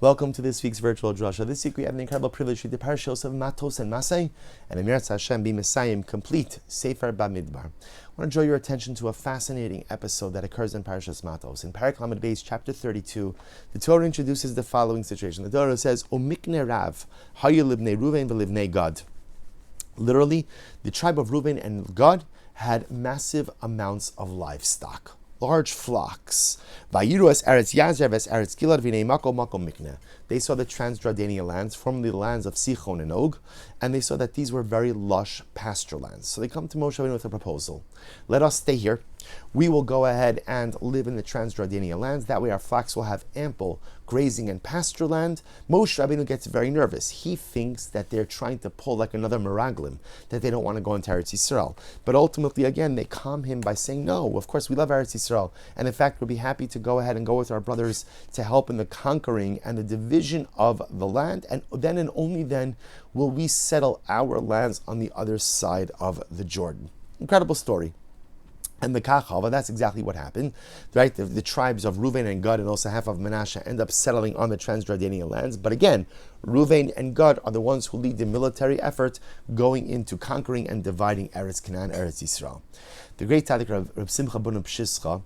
Welcome to this week's virtual Drasha. This week we have the incredible privilege to read the parashos of Matos and Masei, and Emirat Hashem be Messiah complete Sefer Bamidbar. I want to draw your attention to a fascinating episode that occurs in Parashas Matos. In Parak Lamed Beis, chapter 32, the Torah introduces the following situation. The Torah says, "Omikne Rav, Hayu libnei Reuben v'libnei Gad." Literally, the tribe of Reuben and Gad had massive amounts of livestock. Large flocks. They saw the Transjordanian lands, formerly the lands of Sichon and Og, and they saw that these were very lush pasture lands. So they come to Moshe with a proposal. Let us stay here. We will go ahead and live in the Transjordanian lands. That way our flocks will have ample grazing and pasture land. Moshe Rabbeinu gets very nervous. He thinks that they're trying to pull like another Meraglim, that they don't want to go into Eretz Yisrael. But ultimately, again, they calm him by saying, no, of course, we love Eretz Yisrael. And in fact, we'll be happy to go ahead and go with our brothers to help in the conquering and the division of the land. And then and only then will we settle our lands on the other side of the Jordan. Incredible story. And the Kachava, that's exactly what happened, right? The tribes of Reuben and Gad and also half of Manasseh end up settling on the Transjordanian lands. But again, Reuben and Gad are the ones who lead the military effort going into conquering and dividing Eretz Canaan, Eretz Yisrael. The great tzaddik Reb Simcha ben Pshischa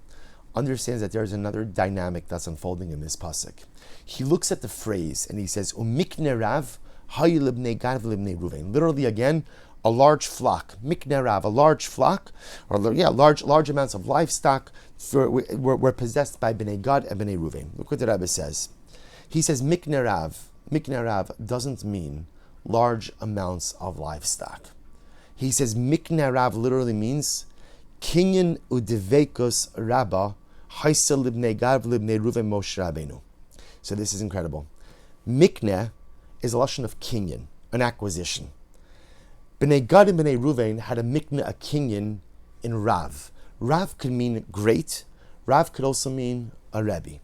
understands that there is another dynamic that's unfolding in this pasuk. He looks at the phrase and he says, "Umikne Rav, hayu libnei Gad v'libnei Reuben." Literally again, a large flock, miknerav, a large flock, or large amounts of livestock were possessed by Bnei Gad and Bnei Reuven. Look what the Rebbe says. He says miknerav doesn't mean large amounts of livestock. He says miknerav literally means kinyan udevekus rabba haisel libnei Gad libnei Reuven Moshe Rabbeinu. So this is incredible. Mikne is a lashon of kinyan, an acquisition. Bnei Gad and Bnei Reuven had a mikna, a kinyan, in Rav. Rav could mean great. Rav could also mean a Rebbe.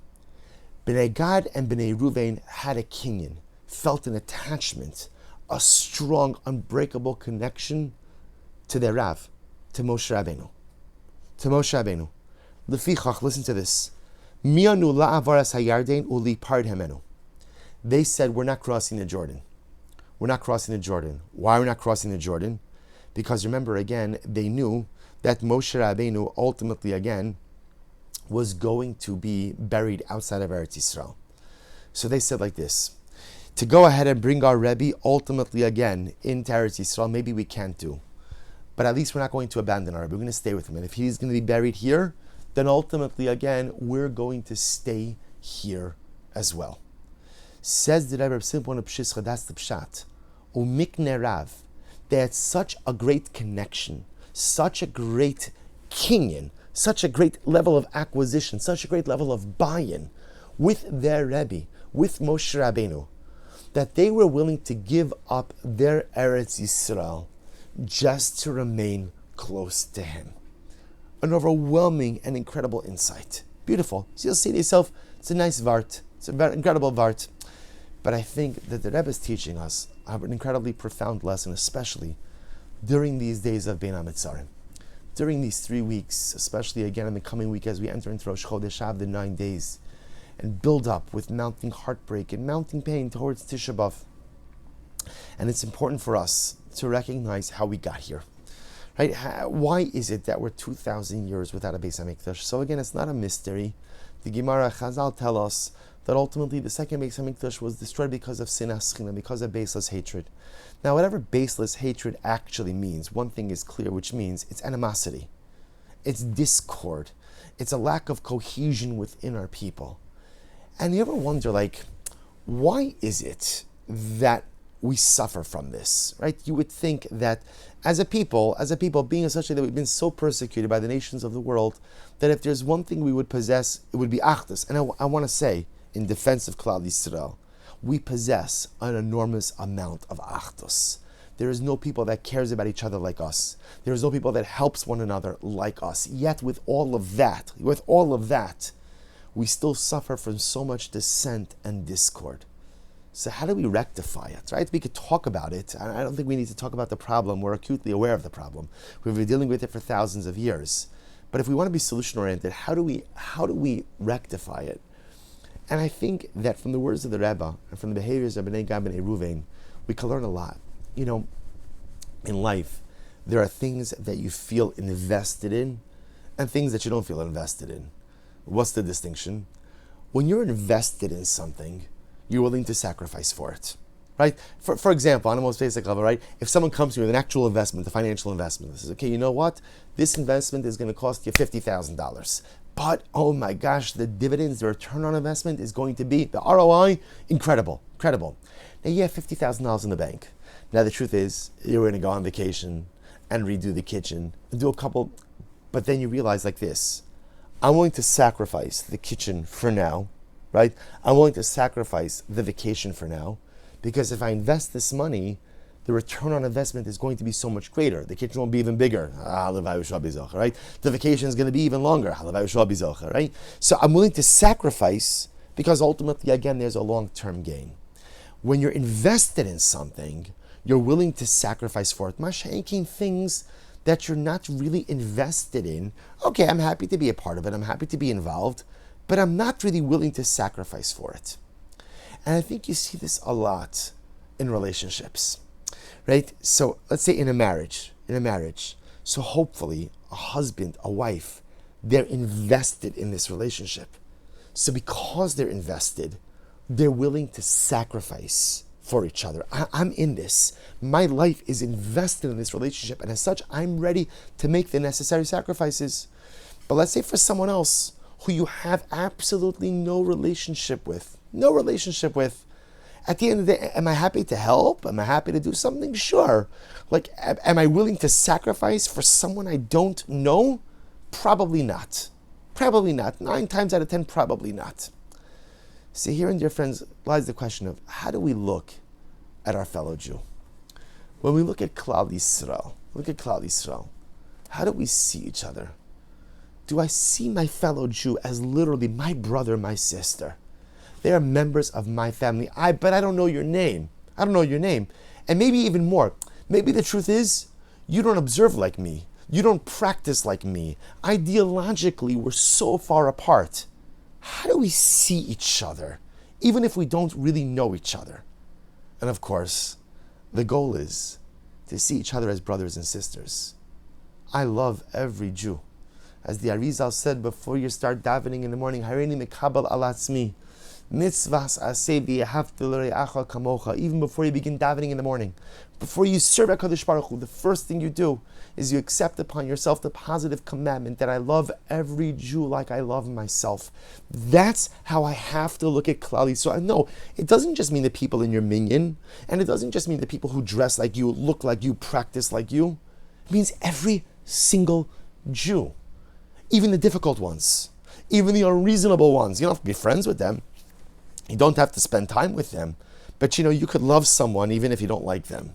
Bnei Gad and Bnei Reuven had a kinyan, felt an attachment, a strong, unbreakable connection to their Rav, to Moshe Rabbeinu. To Moshe Rabbeinu. Lefichach, listen to this. Mianu la'avaras hayarden uli pard hemenu. They said, we're not crossing the Jordan. We're not crossing the Jordan. Why are we not crossing the Jordan? Because remember, again, they knew that Moshe Rabbeinu ultimately, again, was going to be buried outside of Eretz Yisrael. So they said like this, to go ahead and bring our Rebbe ultimately, again, into Eretz Yisrael, maybe we can't do. But at least we're not going to abandon our Rebbe. We're going to stay with him. And if he's going to be buried here, then ultimately, again, we're going to stay here as well. Says the Rebbe Simcha ben Pshischa, that's the pshat. Umikne Rav, they had such a great connection, such a great kinyan, such a great level of acquisition, such a great level of buy-in with their Rebbe, with Moshe Rabbeinu, that they were willing to give up their Eretz Yisrael just to remain close to him. An overwhelming and incredible insight. Beautiful. So you'll say to yourself, it's a nice vart, it's a very incredible vart. But I think that the Rebbe is teaching us an incredibly profound lesson, especially during these days of Bein HaMetzarim. During these 3 weeks, especially again in the coming week as we enter into Rosh Chodesh Av, the 9 days, and build up with mounting heartbreak and mounting pain towards Tisha B'Av. And it's important for us to recognize how we got here. Right? Why is it that we're 2,000 years without a Beis HaMikdash? So again, it's not a mystery. The Gemara Chazal tell us that ultimately the second Beis HaMikdash was destroyed because of sinas china, because of baseless hatred. Now, whatever baseless hatred actually means, one thing is clear, which means it's animosity, it's discord, it's a lack of cohesion within our people. And you ever wonder, why is it that we suffer from this, right? You would think that as a people, being essentially that we've been so persecuted by the nations of the world, that if there's one thing we would possess, it would be achdus. And I want to say, in defense of Klal Yisrael, we possess an enormous amount of achdus. There is no people that cares about each other like us. There is no people that helps one another like us. Yet with all of that, we still suffer from so much dissent and discord. So how do we rectify it, right? We could talk about it. I don't think we need to talk about the problem. We're acutely aware of the problem. We've been dealing with it for thousands of years. But if we want to be solution-oriented, how do we rectify it? And I think that from the words of the Rebbe and from the behaviors of Bnei Gad and Reuben, we can learn a lot. In life, there are things that you feel invested in and things that you don't feel invested in. What's the distinction? When you're invested in something, you're willing to sacrifice for it, right? For example, on the most basic level, right? If someone comes to you with an actual investment, a financial investment, says, okay, you know what? This investment is going to cost you $50,000. But, oh my gosh, the dividends, the return on investment is going to be, the ROI, incredible. Now you have $50,000 in the bank. Now the truth is, you're going to go on vacation and redo the kitchen and do a couple, but then you realize like this, I'm willing to sacrifice the kitchen for now, right? I'm willing to sacrifice the vacation for now, because if I invest this money, the return on investment is going to be so much greater. The kitchen will be even bigger, right? The vacation is going to be even longer, right? So I'm willing to sacrifice because ultimately, again, there's a long-term gain. When you're invested in something, you're willing to sacrifice for it. Mashaking things that you're not really invested in. Okay, I'm happy to be a part of it. I'm happy to be involved, but I'm not really willing to sacrifice for it. And I think you see this a lot in relationships, right? So let's say in a marriage. So hopefully a husband, a wife, they're invested in this relationship. So because they're invested, they're willing to sacrifice for each other. I'm in this. My life is invested in this relationship, and as such, I'm ready to make the necessary sacrifices. But let's say for someone else who you have absolutely no relationship with, at the end of the day, am I happy to help? Am I happy to do something? Sure. Like, am I willing to sacrifice for someone I don't know? Probably not. 9 times out of 10, probably not. See, herein, dear friends, lies the question of how do we look at our fellow Jew? When we look at Klal Yisrael, how do we see each other? Do I see my fellow Jew as literally my brother, my sister? They are members of my family. But I don't know your name. And maybe even more. Maybe the truth is, you don't observe like me. You don't practice like me. Ideologically, we're so far apart. How do we see each other, even if we don't really know each other? And of course, the goal is to see each other as brothers and sisters. I love every Jew. As the Arizal said before you start davening in the morning, Hareini mekabel alatzmi, mitzvahs aseh v'yehavta l're'acha kamocha. Even before you begin davening in the morning, before you serve HaKadosh Baruch Hu, the first thing you do is you accept upon yourself the positive commandment that I love every Jew like I love myself. That's how I have to look at Klal Yisrael. No, it doesn't just mean the people in your minyan, and it doesn't just mean the people who dress like you, look like you, practice like you. It means every single Jew. Even the difficult ones, even the unreasonable ones. You don't have to be friends with them. You don't have to spend time with them. But you could love someone even if you don't like them.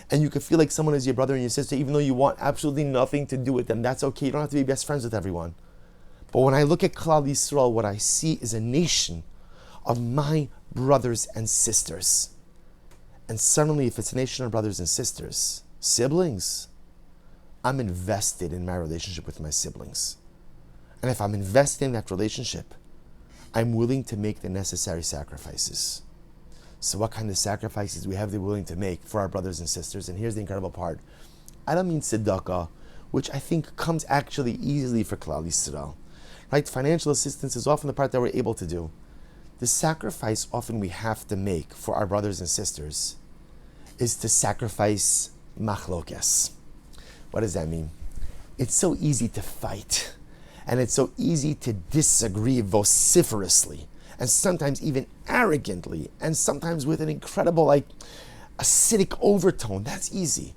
And you could feel like someone is your brother and your sister even though you want absolutely nothing to do with them. That's okay. You don't have to be best friends with everyone. But when I look at Klal Yisrael, what I see is a nation of my brothers and sisters. And suddenly, if it's a nation of brothers and sisters, siblings, I'm invested in my relationship with my siblings. And if I'm invested in that relationship, I'm willing to make the necessary sacrifices. So what kind of sacrifices we have to be willing to make for our brothers and sisters? And here's the incredible part. I don't mean tzedakah, which I think comes actually easily for Klal Yisrael. Right? Financial assistance is often the part that we're able to do. The sacrifice often we have to make for our brothers and sisters is to sacrifice machlokes. What does that mean? It's so easy to fight. And it's so easy to disagree vociferously, and sometimes even arrogantly, and sometimes with an incredible, acidic overtone. That's easy.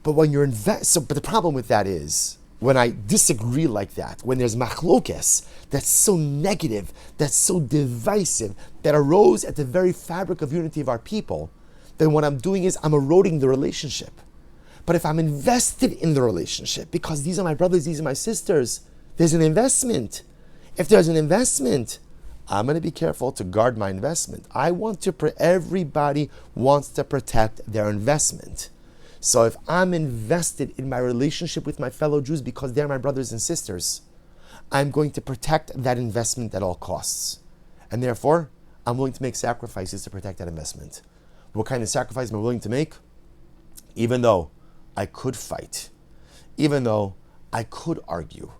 But when you're but the problem with that is, when I disagree like that, when there's machlokes that's so negative, that's so divisive, that arose at the very fabric of unity of our people, then what I'm doing is I'm eroding the relationship. But if I'm invested in the relationship, because these are my brothers, these are my sisters, there's an investment. If there's an investment, I'm going to be careful to guard my investment. Everybody wants to protect their investment. So if I'm invested in my relationship with my fellow Jews because they're my brothers and sisters, I'm going to protect that investment at all costs. And therefore, I'm willing to make sacrifices to protect that investment. What kind of sacrifice am I willing to make? Even though I could fight, even though I could argue,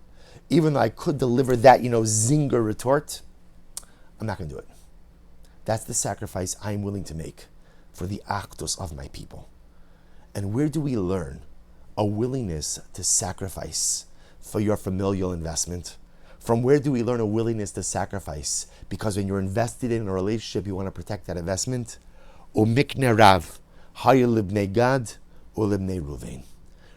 even though I could deliver that, zinger retort, I'm not going to do it. That's the sacrifice I'm willing to make for the actos of my people. And where do we learn a willingness to sacrifice for your familial investment? From where do we learn a willingness to sacrifice? Because when you're invested in a relationship, you want to protect that investment. Umikne Rav, Hayy libnei Gad, ulibnei Reuven.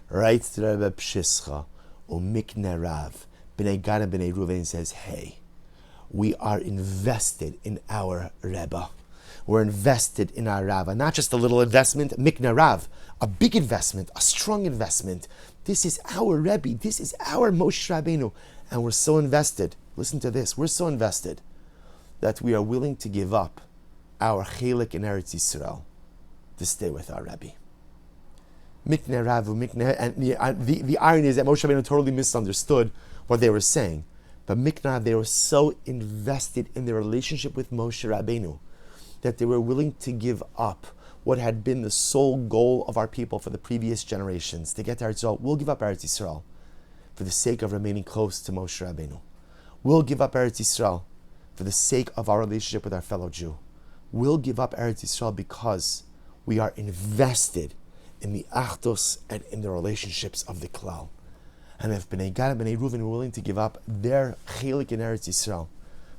Right? Rebbe Pshischa, Umikne Rav, Bnei Gad and Bnei Reuven says, hey, we are invested in our Rebbe. We're invested in our Rav. Not just a little investment, Mikne Rav, a big investment, a strong investment. This is our Rebbe. This is our Moshe Rabbeinu. And we're so invested. Listen to this. We're so invested that we are willing to give up our chelik in Eretz Yisrael to stay with our Rebbe. Mikne Rav, Mikne, and the irony is that Moshe Rabbeinu totally misunderstood what they were saying. But Mikne Rav, they were so invested in their relationship with Moshe Rabbeinu that they were willing to give up what had been the sole goal of our people for the previous generations, to get to Eretz Yisrael. We'll give up Eretz Yisrael for the sake of remaining close to Moshe Rabbeinu. We'll give up Eretz Yisrael for the sake of our relationship with our fellow Jew. We'll give up Eretz Yisrael because we are invested in the achdos and in the relationships of the klal. And if Bnei Gad and Bnei Reuven were willing to give up their chelik in Eretz Yisrael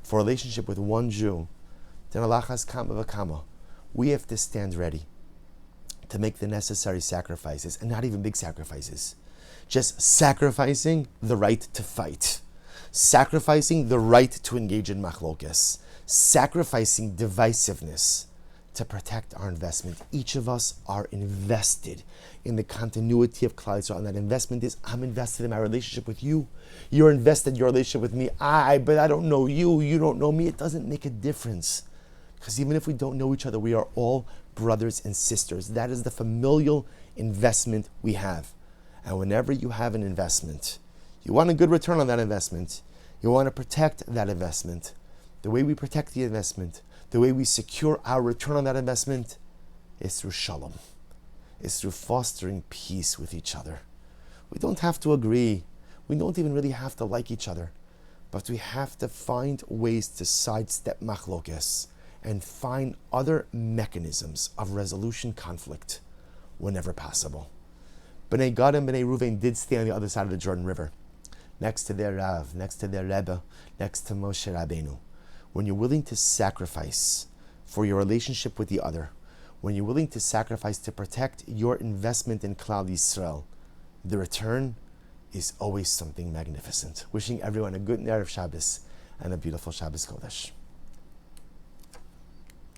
for a relationship with one Jew, then alachas kama v'kama, we have to stand ready to make the necessary sacrifices, and not even big sacrifices. Just sacrificing the right to fight, sacrificing the right to engage in machlokes, sacrificing divisiveness to protect our investment. Each of us are invested in the continuity of Klal Yisrael, and that investment is, I'm invested in my relationship with you. You're invested in your relationship with me. But I don't know you. You don't know me. It doesn't make a difference. Because even if we don't know each other, we are all brothers and sisters. That is the familial investment we have. And whenever you have an investment, you want a good return on that investment. You want to protect that investment. The way we protect the investment, the way we secure our return on that investment, is through shalom. It's through fostering peace with each other. We don't have to agree. We don't even really have to like each other. But we have to find ways to sidestep machlokes and find other mechanisms of resolution conflict whenever possible. Bnei Gad and Bnei Reuven did stay on the other side of the Jordan River, next to their Rav, next to their Rebbe, next to Moshe Rabbeinu. When you're willing to sacrifice for your relationship with the other, when you're willing to sacrifice to protect your investment in Klal Yisrael, the return is always something magnificent. Wishing everyone a good Erev Shabbos and a beautiful Shabbos Kodesh.